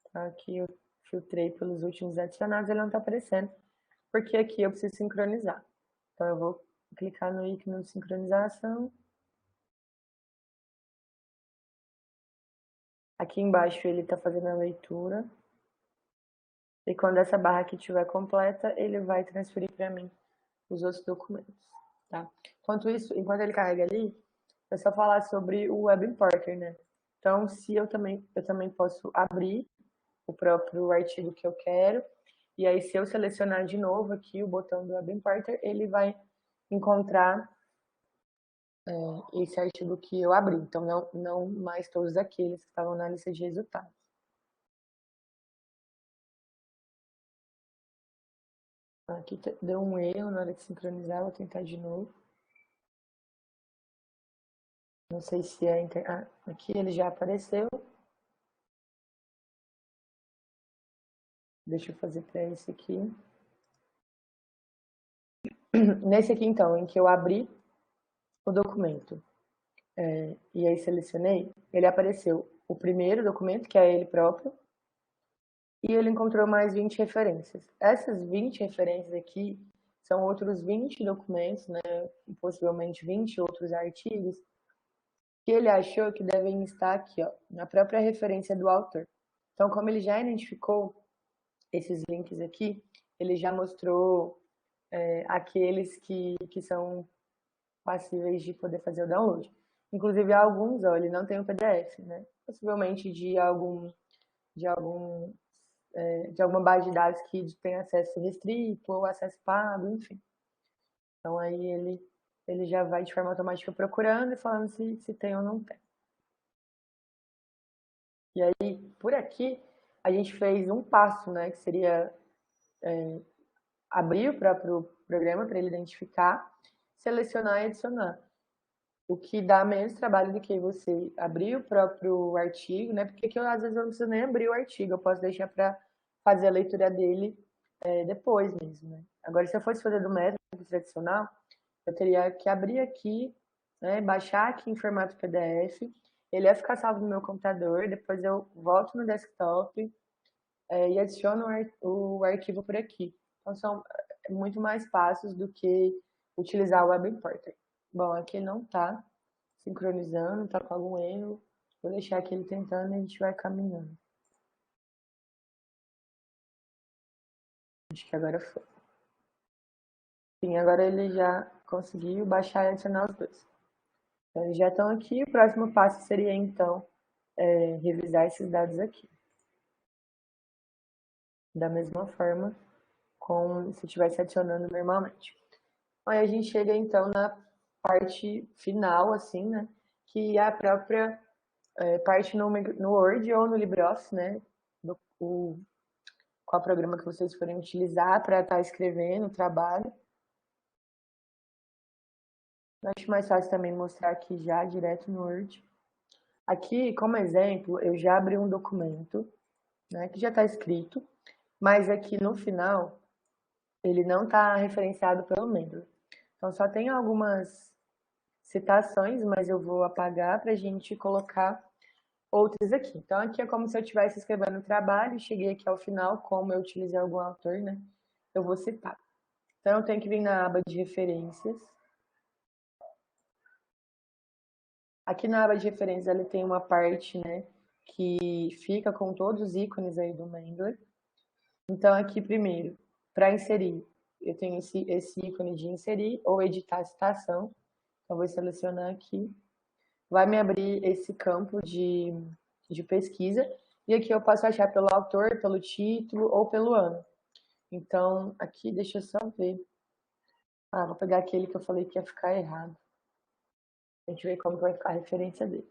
Então, aqui eu filtrei pelos últimos adicionados, ele não está aparecendo, porque aqui eu preciso sincronizar. Então eu vou clicar no ícone de sincronização. Aqui embaixo ele está fazendo a leitura. E quando essa barra aqui estiver completa, ele vai transferir para mim os outros documentos. Tá? Enquanto isso, enquanto ele carrega ali, é só falar sobre o Web Importer, né? Então, se eu também posso abrir o próprio artigo que eu quero, e aí se eu selecionar de novo aqui o botão do Web Importer, ele vai encontrar esse artigo que eu abri. Então, não mais todos aqueles que estavam na lista de resultados. Aqui deu um erro na hora de sincronizar, vou tentar de novo. Não sei se é aqui ele já apareceu. Deixa eu fazer para esse aqui. Nesse aqui, então, em que eu abri o documento e aí selecionei, ele apareceu o primeiro documento, que é ele próprio, e ele encontrou mais 20 referências. Essas 20 referências aqui são outros 20 documentos, né, possivelmente 20 outros artigos, que ele achou que devem estar aqui, ó, na própria referência do autor. Então, como ele já identificou esses links aqui, ele já mostrou aqueles que são passíveis de poder fazer o download. Inclusive, alguns, ó, ele não tem o PDF, né? Possivelmente de alguma base de dados que tem acesso restrito ou acesso pago, enfim. Então, aí ele já vai de forma automática procurando e falando se tem ou não tem. E aí, por aqui, a gente fez um passo, né, que seria abrir o próprio programa para ele identificar, selecionar e adicionar. O que dá menos trabalho do que você abrir o próprio artigo, né? Porque às vezes eu não preciso nem abrir o artigo, eu posso deixar para fazer a leitura dele depois mesmo, né? Agora, se eu fosse fazer do método tradicional, eu teria que abrir aqui, né, baixar aqui em formato PDF, ele ia ficar salvo no meu computador, depois eu volto no desktop e adiciono o arquivo por aqui. Então, são muito mais passos do que utilizar o Web Importer. Bom, aqui não está sincronizando, está com algum erro. Vou deixar aqui ele tentando e a gente vai caminhando. Acho que agora foi. Sim, agora ele já conseguiu baixar e adicionar os dois. Então, eles já estão aqui. O próximo passo seria, então, revisar esses dados aqui. Da mesma forma como se estivesse adicionando normalmente. Aí a gente chega, então, na parte final, assim, né? Que é a própria parte no Word ou no LibreOffice, né? Qual programa que vocês forem utilizar para estar escrevendo o trabalho. Eu acho mais fácil também mostrar aqui já, direto no Word. Aqui, como exemplo, eu já abri um documento, né, que já está escrito, mas aqui no final, ele não está referenciado pelo membro. Então, só tem algumas citações, mas eu vou apagar para a gente colocar outras aqui. Então, aqui é como se eu estivesse escrevendo o trabalho, cheguei aqui ao final, como eu utilizei algum autor, né, eu vou citar. Então, eu tenho que vir na aba de referências. Aqui na aba de referências, ele tem uma parte, né, que fica com todos os ícones aí do Mendeley. Então, aqui primeiro, para inserir, eu tenho esse ícone de inserir ou editar a citação. Então, vou selecionar aqui. Vai me abrir esse campo de pesquisa. E aqui eu posso achar pelo autor, pelo título ou pelo ano. Então, aqui, deixa eu só ver. Vou pegar aquele que eu falei que ia ficar errado. A gente vê como que vai ficar a referência dele.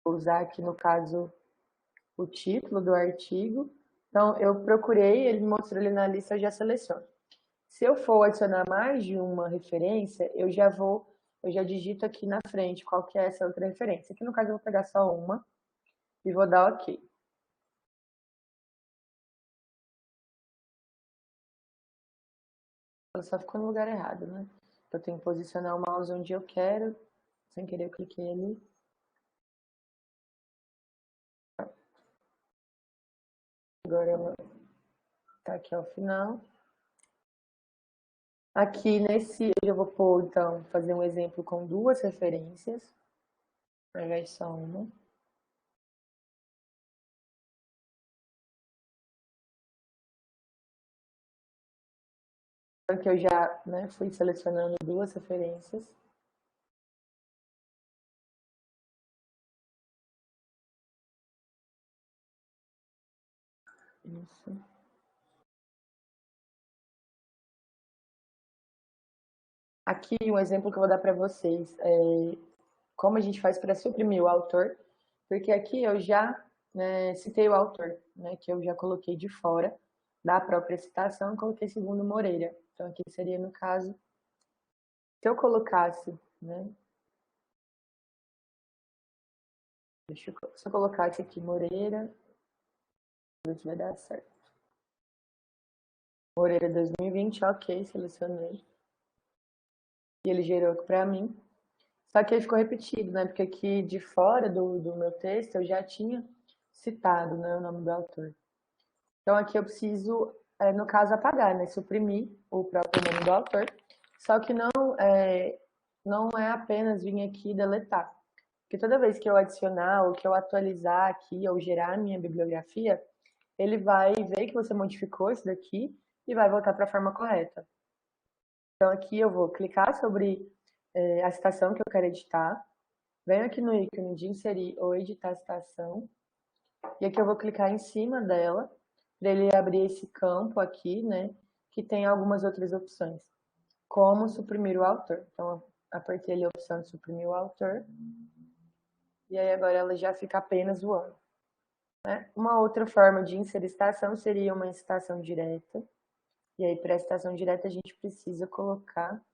Vou usar aqui, no caso, o título do artigo. Então, eu procurei, ele me mostrou ali na lista, eu já seleciono. Se eu for adicionar mais de uma referência, eu já digito aqui na frente qual que é essa outra referência. Aqui, no caso, eu vou pegar só uma e vou dar OK. Ela só ficou no lugar errado, né? Eu tenho que posicionar o mouse onde eu quero. Sem querer, eu cliquei ali. Agora ela tá aqui ao final. Aqui nesse, eu vou pôr, então, fazer um exemplo com duas referências, ao invés de só uma. Que eu já, né, fui selecionando duas referências. Isso. Aqui um exemplo que eu vou dar para vocês é como a gente faz para suprimir o autor, porque aqui eu já, né, citei o autor, né, que eu já coloquei de fora da própria citação, coloquei segundo Moreira. Então aqui seria, no caso, se eu colocasse, né, se eu colocasse aqui Moreira, ver se vai dar certo. Moreira 2020, ok, selecionei. E ele gerou aqui para mim. Só que ele ficou repetido, né? Porque aqui de fora do meu texto eu já tinha citado, né, o nome do autor. Então aqui eu preciso no caso, apagar, né? Suprimir o próprio nome do autor. Só que não é apenas vir aqui e deletar. Porque toda vez que eu adicionar ou que eu atualizar aqui ou gerar a minha bibliografia, ele vai ver que você modificou isso daqui e vai voltar para a forma correta. Então aqui eu vou clicar sobre a citação que eu quero editar, venho aqui no ícone de inserir ou editar citação, e aqui eu vou clicar em cima dela, para ele abrir esse campo aqui, né, que tem algumas outras opções, como suprimir o autor. Então, apertei ali a opção de suprimir o autor, e aí agora ela já fica apenas o ano. Né? Uma outra forma de inserir citação seria uma citação direta, e aí para a citação direta a gente precisa colocar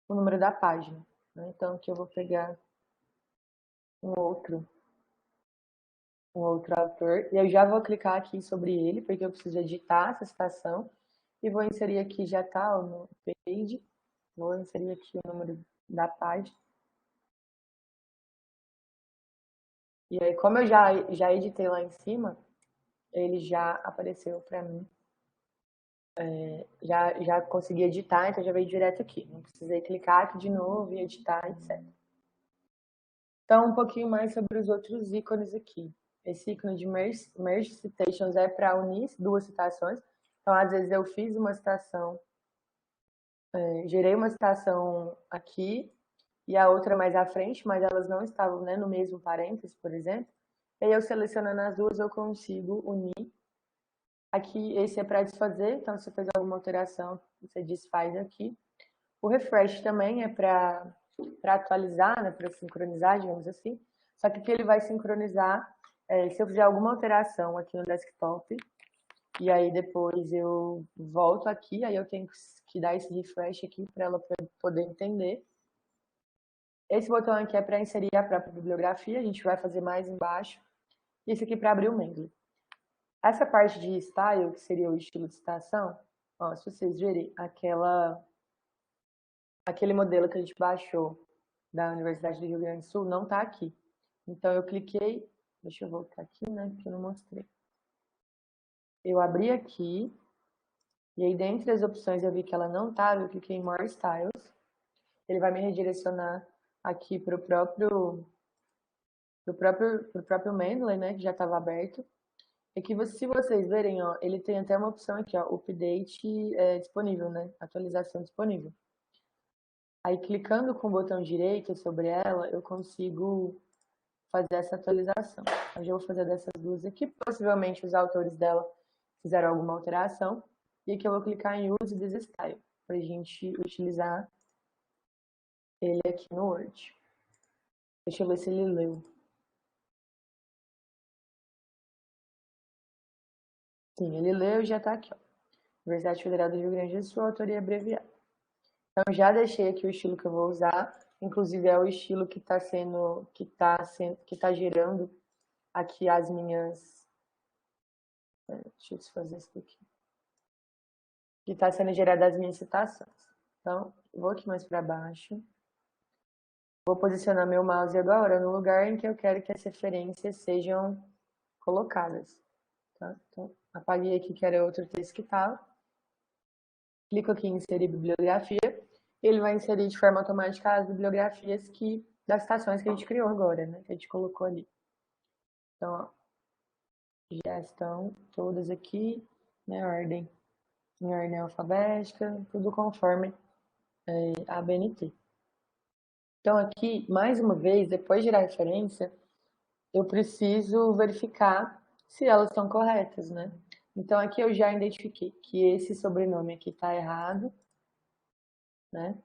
o número da página. Né? Então aqui eu vou pegar um outro autor, e eu já vou clicar aqui sobre ele, porque eu preciso editar essa citação, e vou inserir aqui, já está no page, vou inserir aqui o número da página. E aí, como eu já editei lá em cima, ele já apareceu para mim. Já consegui editar, então já veio direto aqui. Não precisei clicar aqui de novo e editar, etc. Então, um pouquinho mais sobre os outros ícones aqui. Esse ícone de Merge Citations é para unir duas citações. Então, às vezes eu fiz uma citação, gerei uma citação aqui e a outra mais à frente, mas elas não estavam, né, no mesmo parênteses, por exemplo. E aí eu selecionando as duas, eu consigo unir. Aqui, esse é para desfazer, então se você fez alguma alteração, você desfaz aqui. O refresh também é para atualizar, né, para sincronizar, digamos assim. Só que aqui ele vai sincronizar se eu fizer alguma alteração aqui no desktop, e aí depois eu volto aqui, aí eu tenho que dar esse refresh aqui para ela poder entender. Esse botão aqui é para inserir a própria bibliografia, a gente vai fazer mais embaixo. E esse aqui para abrir o Mendeley. Essa parte de style, que seria o estilo de citação, ó, se vocês verem, aquele modelo que a gente baixou da Universidade do Rio Grande do Sul não está aqui. Então eu cliquei, deixa eu voltar aqui, né, porque eu não mostrei. Eu abri aqui, e aí dentre as opções eu vi que ela não estava, eu cliquei em More Styles. Ele vai me redirecionar aqui para o próprio Mendeley, né, que já estava aberto. E que se vocês verem, ó, ele tem até uma opção aqui, ó, update disponível, né, atualização disponível. Aí clicando com o botão direito sobre ela, eu consigo fazer essa atualização. Hoje eu vou fazer dessas duas aqui, possivelmente os autores dela fizeram alguma alteração. E aqui eu vou clicar em Use this style, para a gente utilizar ele aqui no Word. Deixa eu ver se ele leu. Sim, ele leu e já está aqui, ó. Universidade Federal do Rio Grande do Sul, autoria abreviada. Então já deixei aqui o estilo que eu vou usar, inclusive é o estilo que está gerando aqui as minhas. Deixa eu fazer isso aqui. Que está sendo gerada as minhas citações. Então, vou aqui mais para baixo. Vou posicionar meu mouse agora no lugar em que eu quero que as referências sejam colocadas. Tá? Então, apaguei aqui que era outro texto que estava. Clico aqui em inserir bibliografia. Ele vai inserir de forma automática as bibliografias das citações que a gente criou agora, né? Que a gente colocou ali. Então, ó, já estão todas aqui, né? Em ordem alfabética, tudo conforme a ABNT. Então, aqui, mais uma vez, depois de gerar referência, eu preciso verificar se elas estão corretas, né? Então, aqui eu já identifiquei que esse sobrenome aqui está errado, né?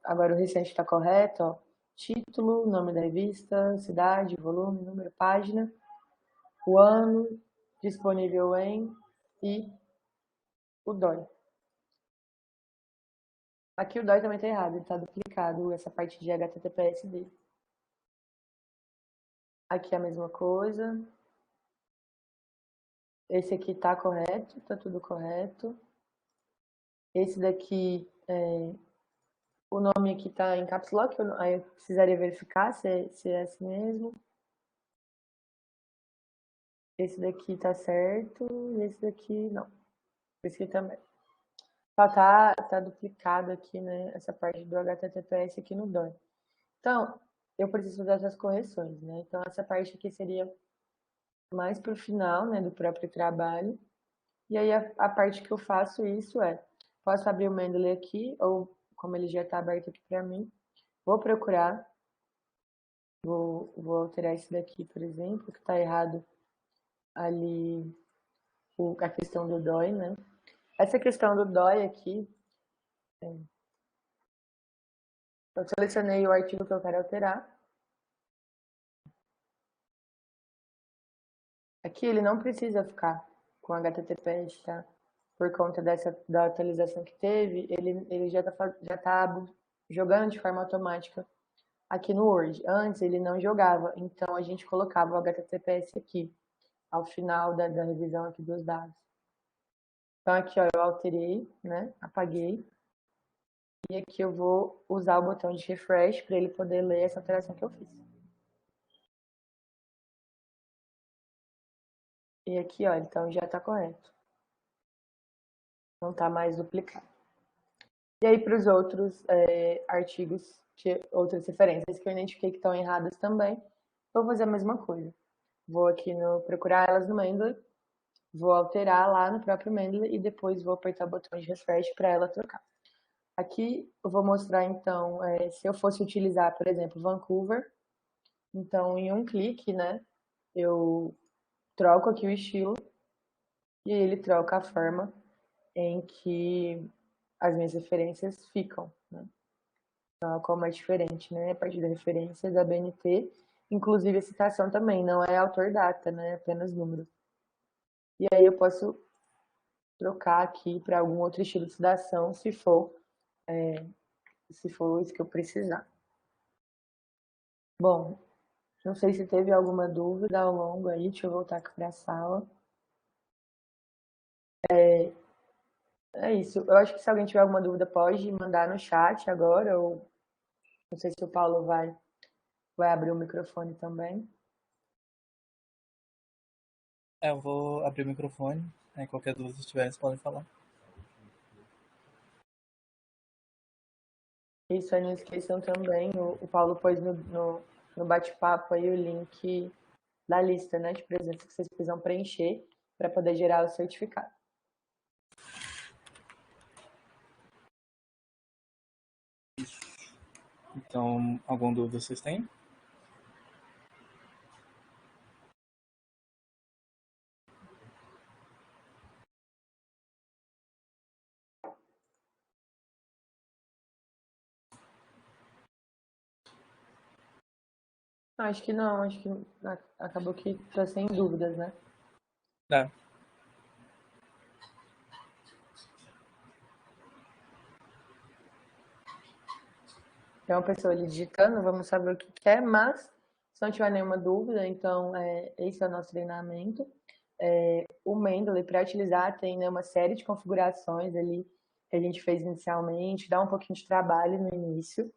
Agora o restante está correto, ó. Título, nome da revista, cidade, volume, número, página, o ano, disponível em e o DOI. Aqui o DOI também está errado, ele está duplicado, essa parte de HTTPS dele. Aqui é a mesma coisa. Esse aqui está correto, está tudo correto. Esse daqui, o nome aqui está em caps lock, aí eu precisaria verificar se é assim mesmo. Esse daqui tá certo e esse daqui não. Esse aqui também. Só tá duplicado aqui, né? Essa parte do HTTPS aqui no DOI. Então, eu preciso dessas correções, né? Então, essa parte aqui seria mais para o final, né, do próprio trabalho. E aí, a parte que eu faço isso posso abrir o Mendeley aqui, ou como ele já está aberto aqui para mim, vou procurar, vou alterar esse daqui, por exemplo, que está errado ali, a questão do DOI, né? Essa questão do DOI aqui, eu selecionei o artigo que eu quero alterar. Aqui ele não precisa ficar com HTTPS, tá? Por conta da atualização que teve, ele já tá jogando de forma automática aqui no Word. Antes ele não jogava, então a gente colocava o HTTPS aqui, ao final da revisão aqui dos dados. Então aqui, ó, eu alterei, né? Apaguei. E aqui eu vou usar o botão de refresh para ele poder ler essa alteração que eu fiz. E aqui, ó, então já está correto. Não está mais duplicado. E aí, para os outros artigos, outras referências que eu identifiquei que estão erradas também, vou fazer a mesma coisa. Vou aqui no procurar elas no Mendeley, vou alterar lá no próprio Mendeley e depois vou apertar o botão de refresh para ela trocar. Aqui eu vou mostrar, então, se eu fosse utilizar, por exemplo, Vancouver, então em um clique, né, eu troco aqui o estilo e ele troca a forma em que as minhas referências ficam, né? Então, como é diferente, né? A partir da referência da BNT, inclusive a citação também, não é autor-data, né? É apenas número. E aí eu posso trocar aqui para algum outro estilo de citação, se for isso que eu precisar. Bom, não sei se teve alguma dúvida ao longo aí, deixa eu voltar aqui para a sala. É isso. Eu acho que se alguém tiver alguma dúvida, pode mandar no chat agora, ou não sei se o Paulo vai abrir o microfone também. Eu vou abrir o microfone. Qualquer dúvida que tiverem, vocês podem falar. Isso aí, não esqueçam também, o Paulo pôs no bate-papo aí o link da lista, né, de presença que vocês precisam preencher para poder gerar o certificado. Então, alguma dúvida vocês têm? Acho que não, acho que acabou que tá sem dúvidas, né? É. Tem uma pessoa ali digitando, vamos saber o que quer, mas se não tiver nenhuma dúvida, então esse é o nosso treinamento. O Mendeley, para utilizar, tem, né, uma série de configurações ali que a gente fez inicialmente, dá um pouquinho de trabalho no início,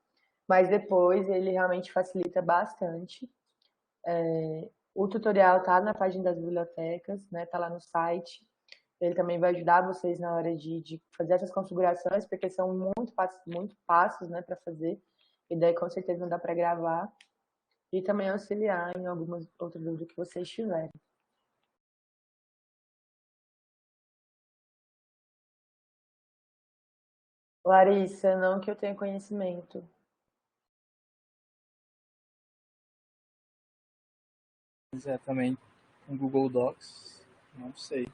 mas depois ele realmente facilita bastante. O tutorial tá na página das bibliotecas, né? Tá lá no site. Ele também vai ajudar vocês na hora de fazer essas configurações, porque são muito passos, né, para fazer. E daí, com certeza, não dá para gravar. E também auxiliar em algumas outras dúvidas que vocês tiverem. Larissa, não que eu tenha conhecimento. Mas também um Google Docs, não sei.